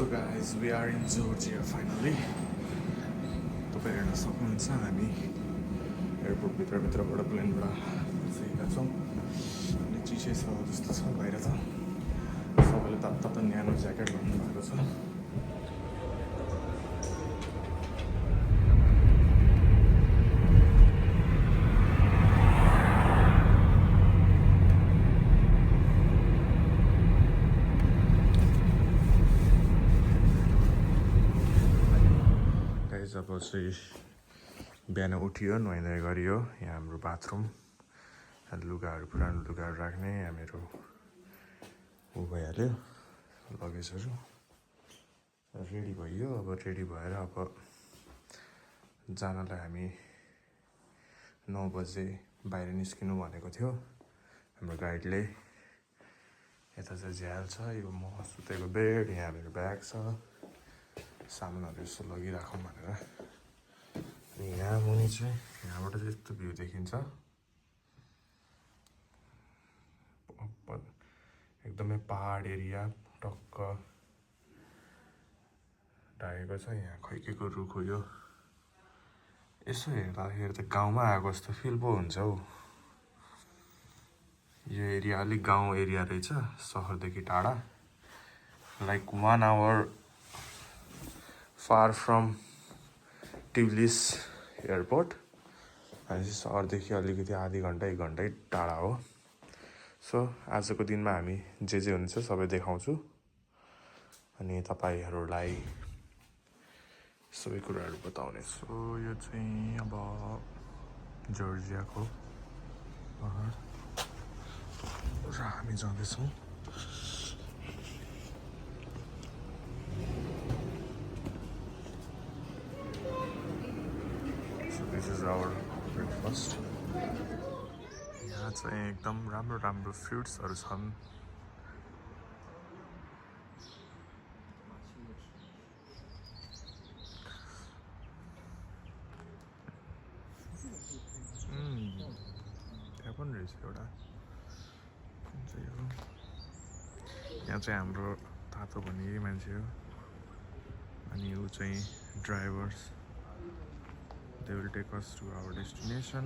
So guys, we are in Georgia finally. तपाईँ हेर्न सक्नुहुन्छ हामी एयरपोर्ट भित्रबाट प्लेनबाट बसेका छौँ अनि चिसै छ जस्तो छ बाहिर त सबैले तातो न्यानो ज्याकेट लाउनु भएको छ अब चाहिँ बिहान उठियो नुहाइधुवाइ गरियो यहाँ हाम्रो बाथरुम लुगाहरू पुरानो लुगाहरू राख्ने यहाँ मेरो ऊ भइहाल्यो लगेजहरू रेडी भइयो अब रेडी भएर अब जानलाई हामी 9 बजे बाहिर निस्किनु भनेको थियो हाम्रो गाइडले यता चाहिँ झ्याल छ यो म सुतेको बेड यहाँ मेरो ब्याग छ सामानहरू यसो लगिराखौँ भनेर अनि यहाँ मुनि चाहिँ यहाँबाट चाहिँ यस्तो भ्यू देखिन्छ एकदमै पहाड एरिया टक्क ढाकेको छ यहाँ खैकेको रुख हो यो यसो हेर्दाखेरि त गाउँमा आएको जस्तो फिल पो हुन्छ हौ यो एरिया अलिक गाउँ एरिया रहेछ सहरदेखि टाढा like 1 hour far from Tbilisi airport अनि सहरदेखि अलिकति आधी घन्टा 1 घन्टै टाढा हो सो आजको दिनमा हामी जे हुन्छ सबै देखाउँछु अनि तपाईहरुलाई सबै कुराहरू बताउने छु यो चाहिँ अब जर्जियाको पहाड र हामी जाँदैछौँ This is our breakfast. यहाँ चाहिँ एकदम राम्रो फ्रुट्सहरू छन् त्यहाँ पनि रहेछ एउटा यहाँ चाहिँ हाम्रो तातो भन्ने यही मान्छे हो अनि ऊ चाहिँ driver's They will take us to our destination.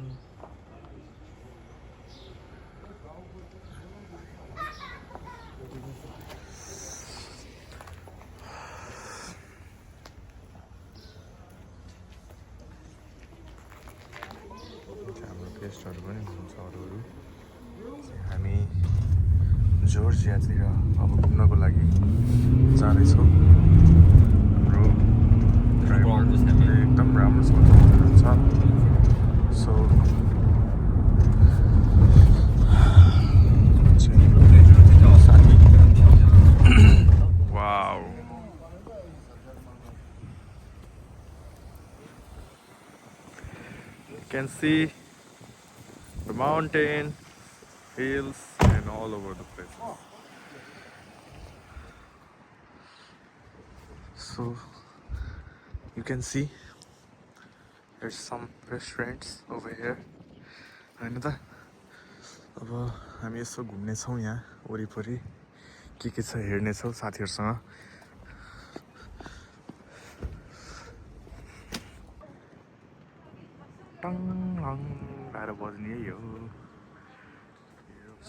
हाम्रो गेस्टहरू पनि हुनुहुन्छ अरूहरू हामी जर्जियातिर अब घुम्नको लागि जाँदैछौँ हाम्रो ड्राइभरले एकदम राम्रोसँग so wow you can see the mountain hills and all over the place so you can see there's some restaurants over here हैन त अब हामी यसो घुम्ने छौं यहाँ वरिपरि के छ हेर्ने छौं साथीहरुसँग टङ लङ बाह्र बज्ने यही हो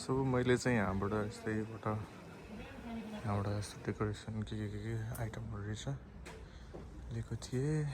सो मैले चाहिँ यहाँबाट यस्तैबाट यहाँबाट यस्तो डेकोरेसन के आइटमहरु रहेछ लिएको थिएँ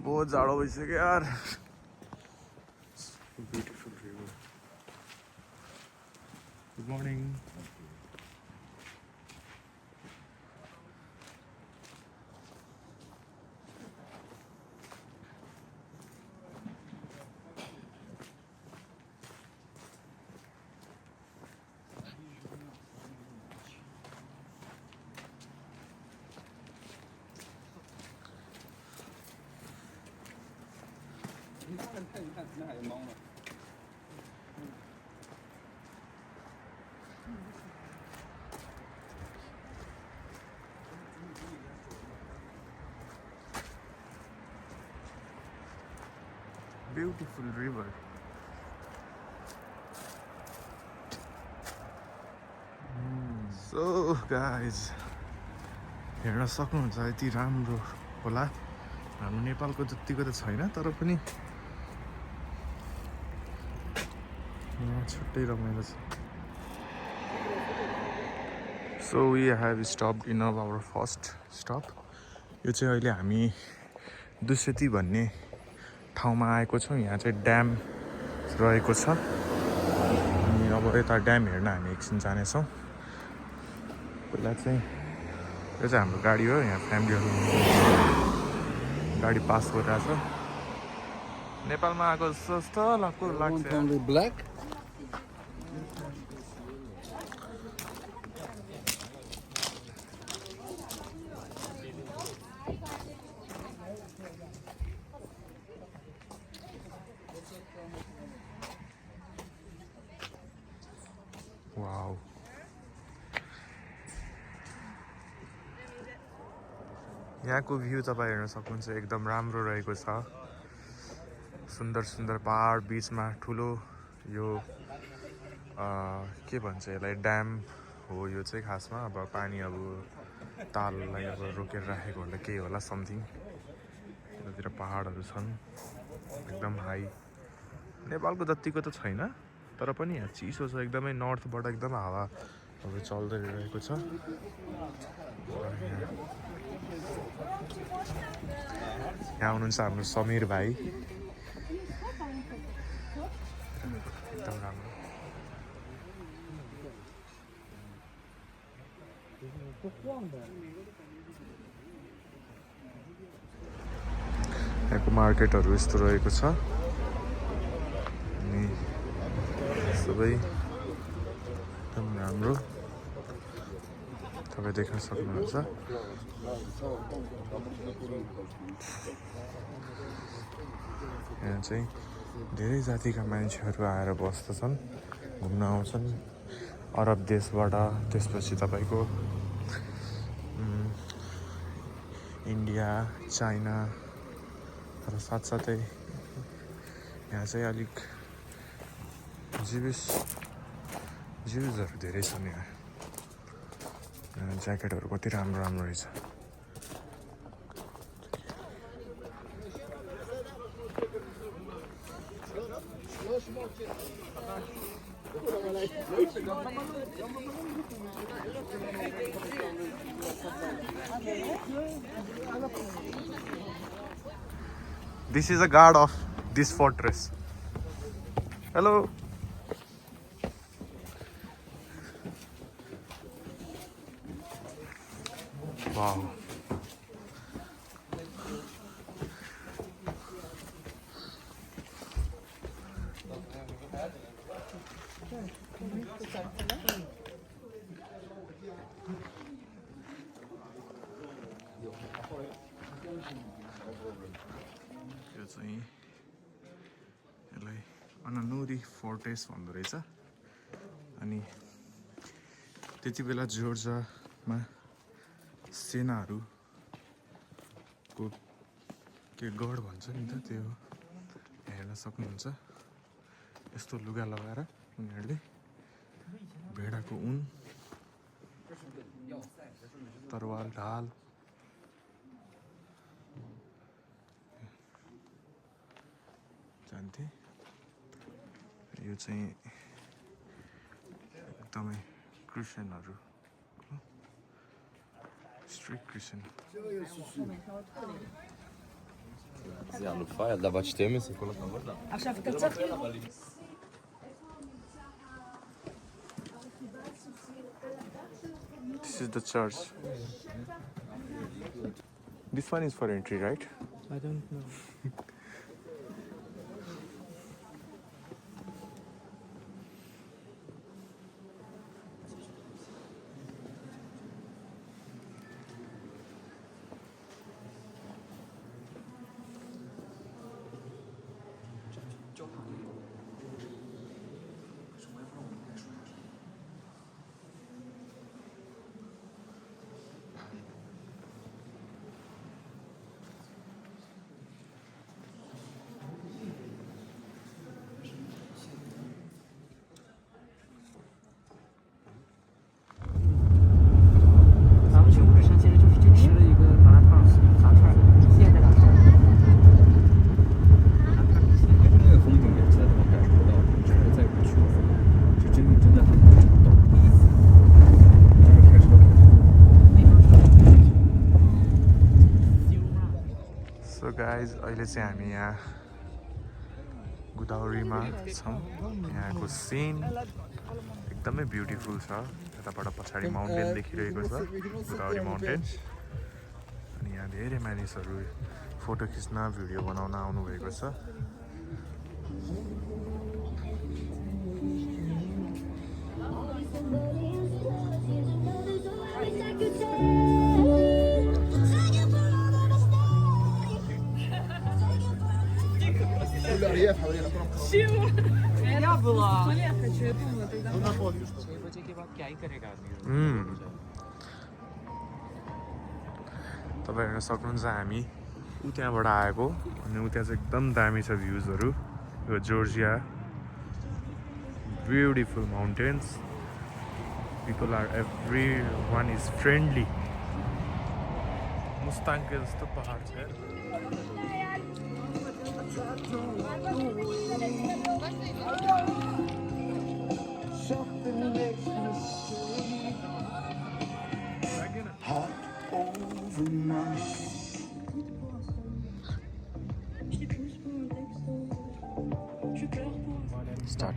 बहुत जाडो भइसक्यो यार beautiful river good morning beautiful river so guys हेर्न सक्नुहुन्छ यति राम्रो होला हाम्रो नेपालको जतिको त छैन तर पनि छुट्टै रमाइलो छ so we have stopped in our first stop यो चाहिँ अहिले हामी दुसेती भन्ने ठाउँमा आएको छौँ यहाँ चाहिँ ड्याम रहेको छ अनि अब यता ड्याम हेर्न हामी एकछिन जानेछौँ पहिला चाहिँ यो चाहिँ हाम्रो गाडी हो यहाँ फ्यामिलीहरू गाडी पास गरिरहेछ नेपालमा आएको जस्तो लाग्छ ब्ल्याक वाउ यहाँको भ्यू तपाईँ हेर्न सक्नुहुन्छ एकदम राम्रो रहेको छ सुन्दर सुन्दर पहाड बीचमा ठुलो यो के भन्छ यसलाई ड्याम हो यो चाहिँ खासमा अब पानी अब ताललाई अब रोकेर राखेको होला केही होला समथिङ यतातिर पहाडहरू छन् एकदम हाई नेपालको जतिको त छैन तर पनि यहाँ चिसो छ एकदमै नर्थबाट एकदम हावा अब चल्दै रहेको छ यहाँ हुनुहुन्छ हाम्रो समीर भाइ एकदम राम्रो यहाँको मार्केटहरू यस्तो रहेको छ अनि सबै एकदम राम्रो तपाईँ देख्न सक्नुहुन्छ यहाँ चाहिँ धेरै जातिका मान्छेहरू आएर बस्दछन् घुम्न आउँछन् अरब देशबाट त्यसपछि तपाईँको इन्डिया चाइना र साथसाथै यहाँ चाहिँ अलिक जिउजहरू धेरै छन् यहाँ ज्याकेटहरू कति राम्रो राम्रो रहेछ This is a guard of this fortress. Hello. Wow. यो चाहिँ यसलाई अननुरी फोर्टेस भन्दो रहेछ अनि त्यति बेला जर्जियामा सेनाहरूको के गड भन्छ नि त त्यो हेर्न सक्नुहुन्छ यस्तो लुगा लगाएर उनीहरूले भेडाको उन तरवाल ढाल जान्थे यो चाहिँ एकदमै क्रिस्चियनहरू strict Christian זה אלופה, ילדה בת 12, כל הכבוד לה. עכשיו אתה צריך לראות. This is the church. This one is for entry, right? I don't know. Guys अहिले चाहिँ हामी यहाँ गोदावरीमा छौँ यहाँको सिन एकदमै ब्युटिफुल छ यताबाट पछाडि माउन्टेन देखिरहेको छ गोदावरी माउन्टेन अनि यहाँ धेरै मानिसहरू फोटो खिच्न भिडियो बनाउन आउनुभएको छ Я была. तपाईँ हेर्न सक्नुहुन्छ हामी उ त्यहाँबाट आएको अनि उ त्यहाँ चाहिँ एकदम दामी छ भ्युजहरू यो Georgia beautiful mountains people are every one is friendly मुस्ताङको जस्तो पहाड छ यार Start.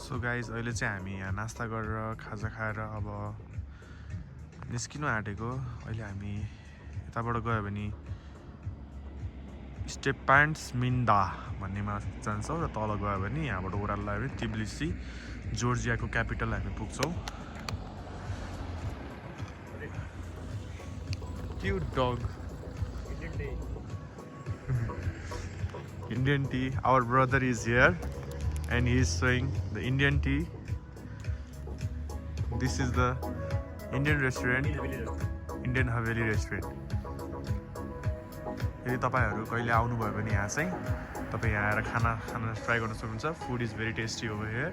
सो गाइज अहिले चाहिँ हामी यहाँ नास्ता गरेर खाजा खाएर अब निस्किनु आँटेको। अहिले हामी यताबाट गयो भने स्टेप प्यान्ट्स मिन्डा भन्नेमा जान्छौँ र तल गयो भने यहाँबाट ओह्रालो लाग्यो भने टिब्लिसी जोर्जियाको क्यापिटल हामी पुग्छौँ। Cute dog Indian tea. Our brother is here and he is showing the Indian tea. This is the Indian restaurant, Indian Haveli restaurant. यदि तपाईहरु कहिले आउनु भयो भने यहाँ चाहिँ तपाई यहाँ आएर खाना खान ट्राई गर्न सक्नुहुन्छ. Food is very tasty over here.